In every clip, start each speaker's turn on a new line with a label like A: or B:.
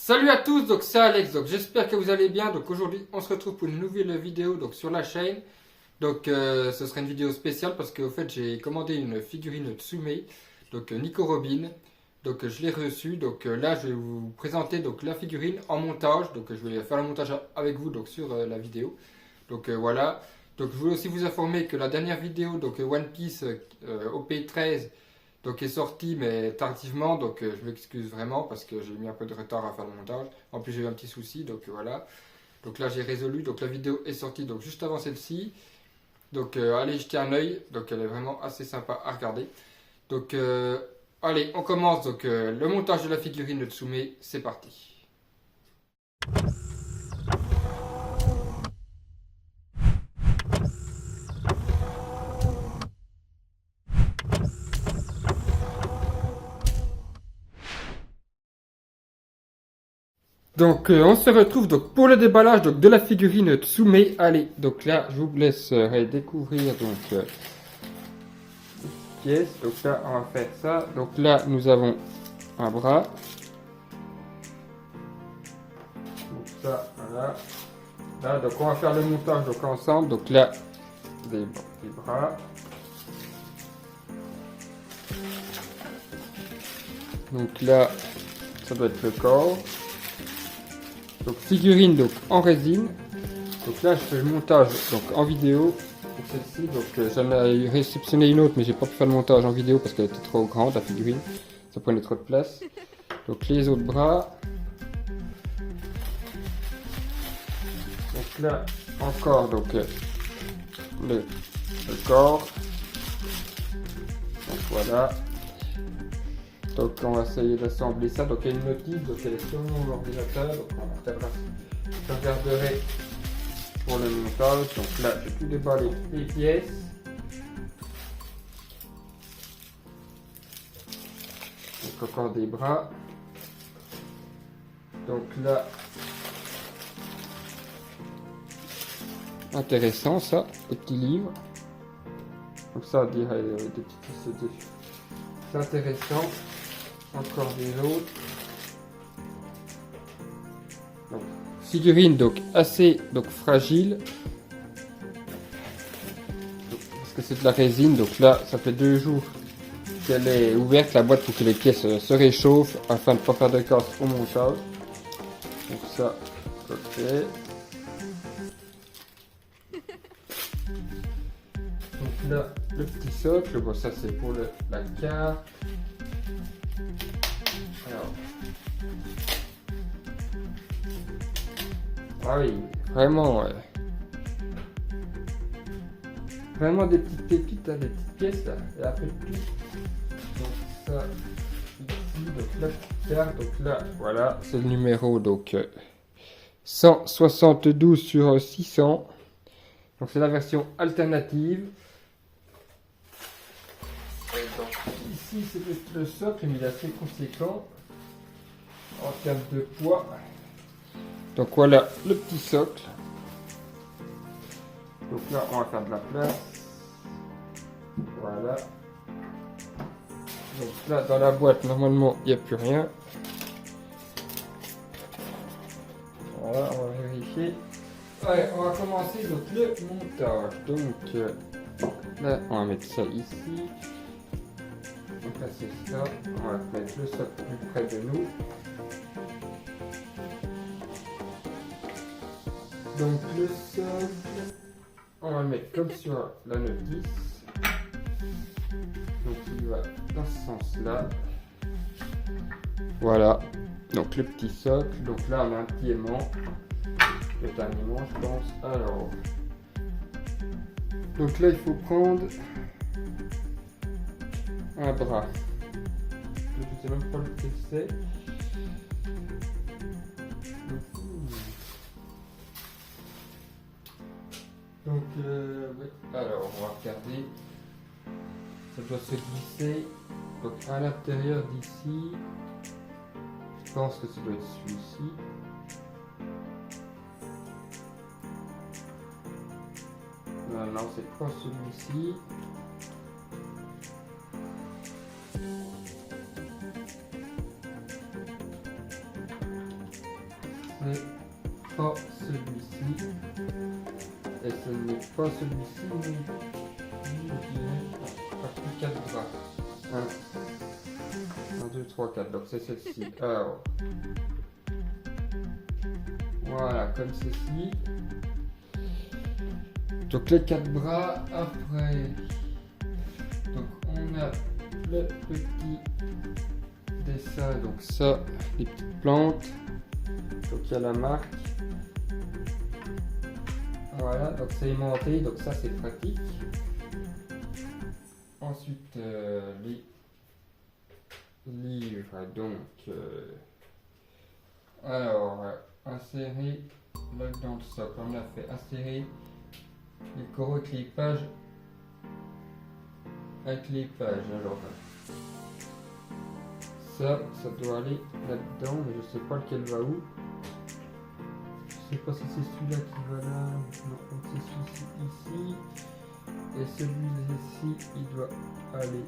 A: Salut à tous, donc c'est Alex, donc j'espère que vous allez bien. Donc aujourd'hui on se retrouve pour une nouvelle vidéo donc sur la chaîne. Donc ce sera une vidéo spéciale parce qu'au fait j'ai commandé une figurine Tsume, donc Nico Robin. Donc je l'ai reçue, donc là je vais vous présenter donc la figurine en montage. Donc je vais faire le montage avec vous donc sur la vidéo. Donc voilà. Donc je voulais aussi vous informer que la dernière vidéo donc One Piece OP13 donc est sorti mais tardivement, donc je m'excuse vraiment parce que j'ai mis un peu de retard à faire le montage. En plus j'ai eu un petit souci, donc voilà. Donc là j'ai résolu, donc la vidéo est sortie donc juste avant celle-ci. Donc allez jeter un œil, donc elle est vraiment assez sympa à regarder. Donc allez on commence donc le montage de la figurine de Tsume, c'est parti. Donc on se retrouve donc pour le déballage donc, de la figurine Tsume. Allez, donc là je vous laisse découvrir donc pièces. Donc là on va faire ça. Donc là nous avons un bras. Donc ça voilà. Là donc on va faire le montage donc ensemble. Donc là des bras. Donc là ça doit être le corps. Donc figurine donc en résine. Donc là je fais le montage donc en vidéo pour celle-ci. Donc j'en ai réceptionné une autre mais j'ai pas pu faire le montage en vidéo parce qu'elle était trop grande la figurine. Ça prenait trop de place. Donc les autres bras. Donc là encore donc le corps. Donc voilà. Donc on va essayer d'assembler ça. Donc il y a une notice, donc elle est sur mon ordinateur. Donc je regarderai pour le montage. Donc là j'ai tout déballé les pièces. Donc encore des bras. Donc là intéressant ça, le petit livre. Donc ça on dirait des petites. C'est intéressant. Encore des autres. Donc, figurine donc assez donc fragile. Donc, parce que c'est de la résine. Donc là ça fait 2 jours qu'elle est ouverte la boîte pour que les pièces se réchauffent afin de ne pas faire de casse au montage. Donc ça ok. Donc là le petit socle. Bon ça c'est pour la carte. Alors. Ah oui, vraiment, vraiment des petites pépites, hein, des petites pièces là, et après tout. Donc ça, ici, donc la petite carte, donc là, voilà, c'est le numéro, donc 172 sur 600. Donc c'est la version alternative. Et donc ici c'est le socle, mais il est assez conséquent en termes de poids. Donc voilà le petit socle. Donc là on va faire de la place. Voilà. Donc là dans la boîte normalement il n'y a plus rien. Voilà, on va vérifier. Allez, on va commencer donc le montage. Donc là on va mettre ça ici. Donc là c'est ça. On va mettre le socle plus près de nous. Donc le socle, on va le mettre comme sur la notice. Donc il va dans ce sens-là. Voilà. Donc le petit socle. Donc là on a un petit aimant. Le dernier aimant je pense. Alors. Donc là il faut prendre un bras. Je ne sais même pas lequel c'est. Donc, oui. Alors, on va regarder. Ça doit se glisser. Donc, à l'intérieur d'ici, je pense que ça doit être celui-ci. Non, non, c'est pas celui-ci. n'est pas celui-ci. Et ce n'est pas celui-ci, mais plus 4 bras. 1, 2, 3, 4. Donc c'est celle-ci. Alors, voilà, comme ceci. Donc les 4 bras. Après, donc on a le petit dessin. Donc ça, les petites plantes. Donc il y a la marque. Voilà, donc c'est aimanté, donc ça c'est pratique. Ensuite, les livres, donc, alors, insérer là dans le socle, on a fait insérer les coraux avec les pages. Alors, ça doit aller là-dedans, mais je sais pas lequel va où. Je sais pas si c'est celui-là qui va là. Non, c'est celui-ci ici. Et celui-ci, il doit aller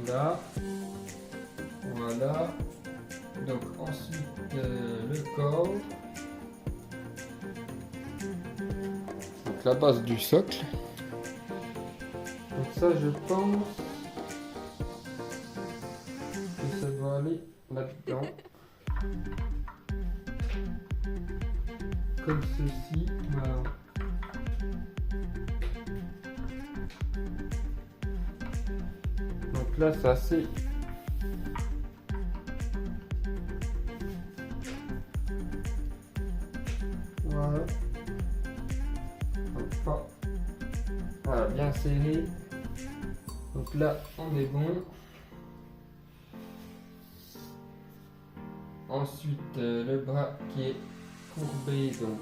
A: là. Voilà. Donc ensuite, le corps. Donc la base du socle. Donc ça, je pense que ça doit aller là-dedans. Comme ceci. Alors, donc là, c'est assez. Voilà. Donc, pas. Voilà, bien serré. Donc là, on est bon. Ensuite, le bras qui est courbé, donc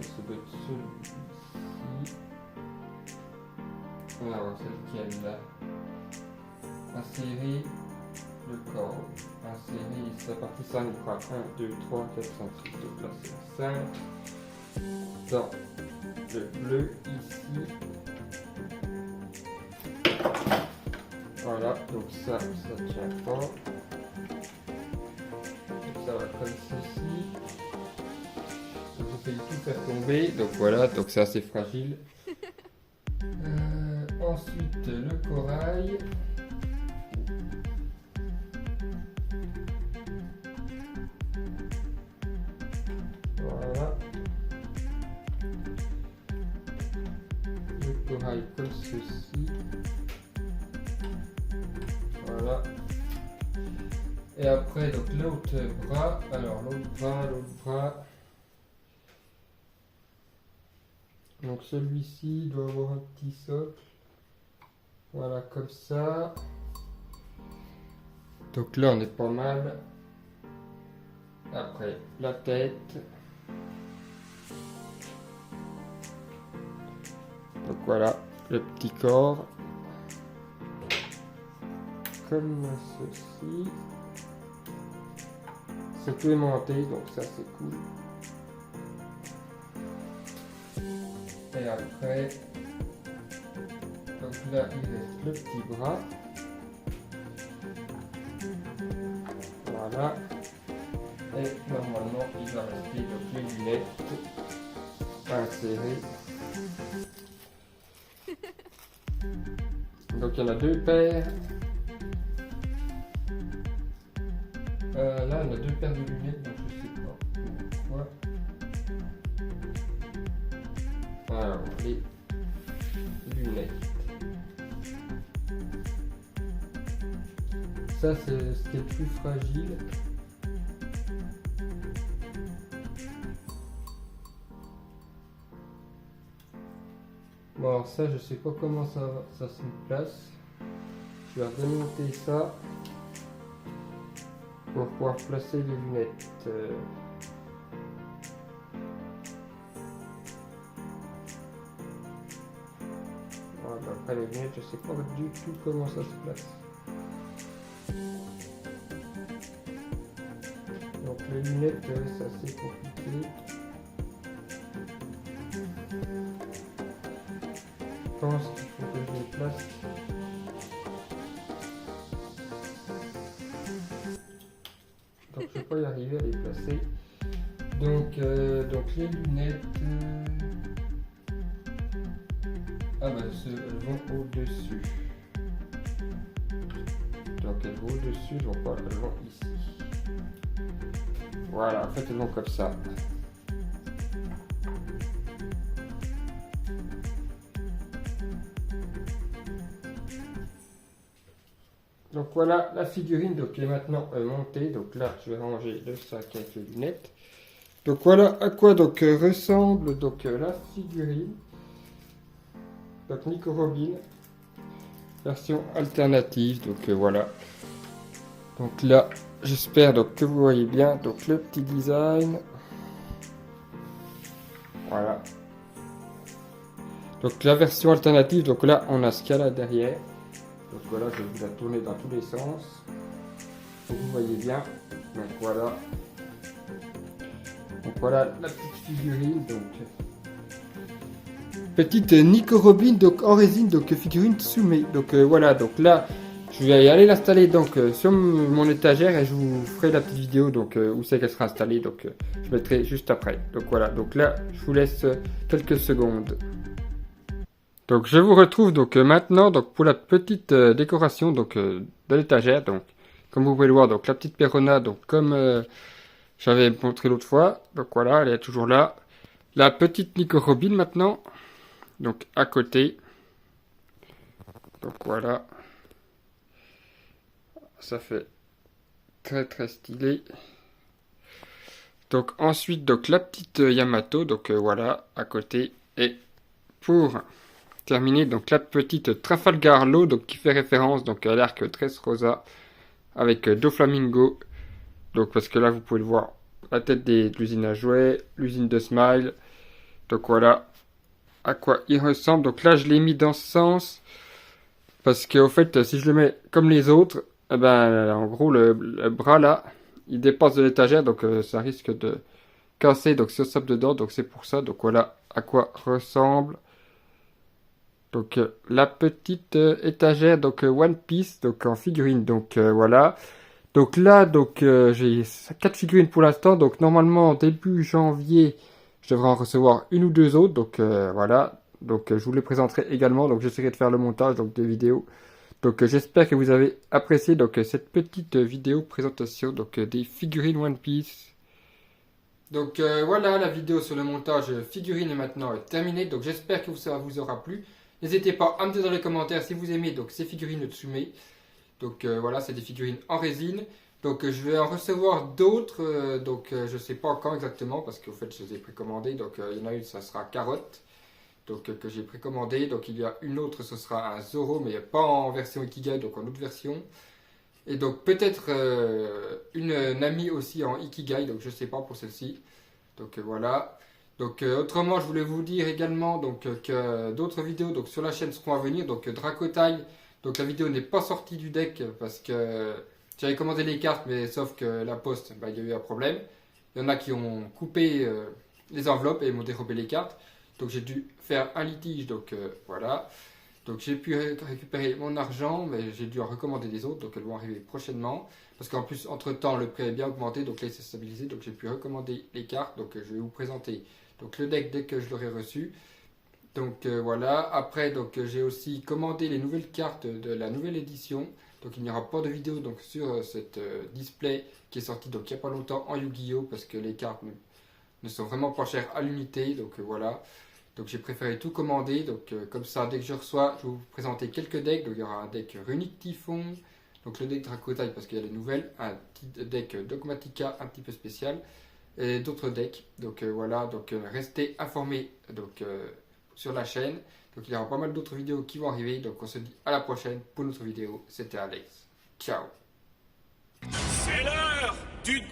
A: ça doit être celui-ci. Alors, c'est lequel là? Insérer le corps. Insérer sa partie 5 bras. 1, 2, 3, 4, 5, 6. Donc là, c'est la 5. Dans le bleu ici. Voilà, donc ça tient pas. Donc ça va comme ceci. Donc je vais tout faire tomber. Donc voilà, donc c'est assez fragile. Ensuite, le corail. Voilà. Le corail comme ceci. Voilà. Et après, donc l'autre bras. Alors, l'autre bras. Donc celui-ci doit avoir un petit socle. Voilà, comme ça. Donc là, on est pas mal. Après, la tête. Donc voilà, le petit corps. Comme ceci. C'est tout aimanté, donc ça c'est cool. Et après, donc là il reste le petit bras. Voilà. Et normalement il va rester donc les lunettes insérées. Donc il y en a 2 paires. Là on a 2 paires de lunettes, donc je sais pas pourquoi. Alors les lunettes. Ça c'est ce qui est le plus fragile. Bon alors ça je sais pas comment ça se place. Je vais remonter ça pour pouvoir placer les lunettes. Voilà, après les lunettes je sais pas du tout comment ça se place. Donc les lunettes c'est assez compliqué. Je pense qu'il faut que je les place. Donc je vais pas y arriver. arriver à les placer. Donc les lunettes. Ah bah elles vont au-dessus. Donc elles vont au-dessus, donc voilà, elles vont ici. Voilà, en fait elles vont comme ça. Donc voilà la figurine donc, qui est maintenant montée. Donc là je vais ranger le sac avec les lunettes. Donc voilà à quoi donc ressemble donc la figurine. Donc Nico Robin, version alternative. Donc voilà. Donc là j'espère donc que vous voyez bien donc le petit design. Voilà. Donc la version alternative. Donc là on a Scala derrière. Donc voilà, je vais vous la tourner dans tous les sens. Donc vous voyez bien. Donc voilà. Donc voilà la petite figurine. Donc petite Nico Robin donc en résine donc figurine Tsume. Donc voilà. Donc là je vais aller l'installer donc sur mon étagère et je vous ferai la petite vidéo donc où c'est qu'elle sera installée. Donc je mettrai juste après. Donc voilà. Donc là je vous laisse quelques secondes. Donc je vous retrouve donc maintenant donc pour la petite décoration donc de l'étagère. Donc comme vous pouvez le voir donc la petite Perona donc comme j'avais montré l'autre fois. Donc voilà, elle est toujours là. La petite Nico Robin maintenant donc à côté. Donc voilà. Ça fait très très stylé. Donc ensuite donc la petite Yamato donc voilà à côté et pour terminé donc la petite Trafalgar Law donc qui fait référence donc à l'arc Dressrosa avec Doflamingo. Donc parce que là vous pouvez le voir, la tête de l'usine à jouets, l'usine de Smile. Donc voilà à quoi il ressemble. Donc là je l'ai mis dans ce sens parce qu'au fait si je le mets comme les autres, eh ben en gros le bras là il dépasse de l'étagère donc ça risque de casser donc si on sape dedans. Donc c'est pour ça. Donc voilà à quoi ressemble. Donc la petite étagère donc One Piece donc en figurine. Donc voilà. Donc là donc j'ai 4 figurines pour l'instant. Donc normalement début janvier je devrais en recevoir une ou deux autres. Donc voilà. Donc je vous les présenterai également. Donc j'essaierai de faire le montage donc de vidéos. Donc j'espère que vous avez apprécié donc cette petite vidéo présentation donc des figurines One Piece. Donc voilà, la vidéo sur le montage figurine est maintenant terminée. Donc j'espère que ça vous aura plu. N'hésitez pas à me dire dans les commentaires si vous aimez donc ces figurines Tsume. Donc voilà, c'est des figurines en résine. Donc je vais en recevoir d'autres. Donc je sais pas quand exactement parce qu'au fait je les ai précommandées. Donc il y en a une, ça sera Carotte. Donc que j'ai précommandé. Donc il y a une autre, ce sera un Zoro, mais pas en version Ikigai, donc en autre version. Et donc peut-être une Nami aussi en Ikigai. Donc je sais pas pour celle-ci. Donc voilà. Donc autrement, je voulais vous dire également donc, que d'autres vidéos donc, sur la chaîne seront à venir. Donc Dracotai, donc la vidéo n'est pas sortie du deck parce que j'avais commandé les cartes, mais sauf que la poste, bah, il y a eu un problème. Il y en a qui ont coupé les enveloppes et m'ont dérobé les cartes. Donc j'ai dû faire un litige, donc voilà. Donc j'ai pu récupérer mon argent, mais j'ai dû en recommander des autres, donc elles vont arriver prochainement. Parce qu'en plus, entre-temps, le prix est bien augmenté, donc là il s'est stabilisé, donc j'ai pu recommander les cartes. Donc je vais vous présenter donc, le deck dès que je l'aurai reçu. Donc voilà, après donc j'ai aussi commandé les nouvelles cartes de la nouvelle édition. Donc il n'y aura pas de vidéo donc, sur cette display qui est sorti donc, il n'y a pas longtemps en Yu-Gi-Oh! Parce que les cartes ne sont vraiment pas chères à l'unité, donc voilà. Donc j'ai préféré tout commander, donc comme ça dès que je reçois, je vais vous présenter quelques decks. Donc il y aura un deck Runic Typhon, donc le deck Dracotai parce qu'il y a les nouvelles, un petit deck Dogmatica un petit peu spécial, et d'autres decks. Donc voilà, donc restez informés donc, sur la chaîne. Donc il y aura pas mal d'autres vidéos qui vont arriver, donc on se dit à la prochaine pour une autre vidéo. C'était Alex. Ciao.
B: C'est l'heure du duel.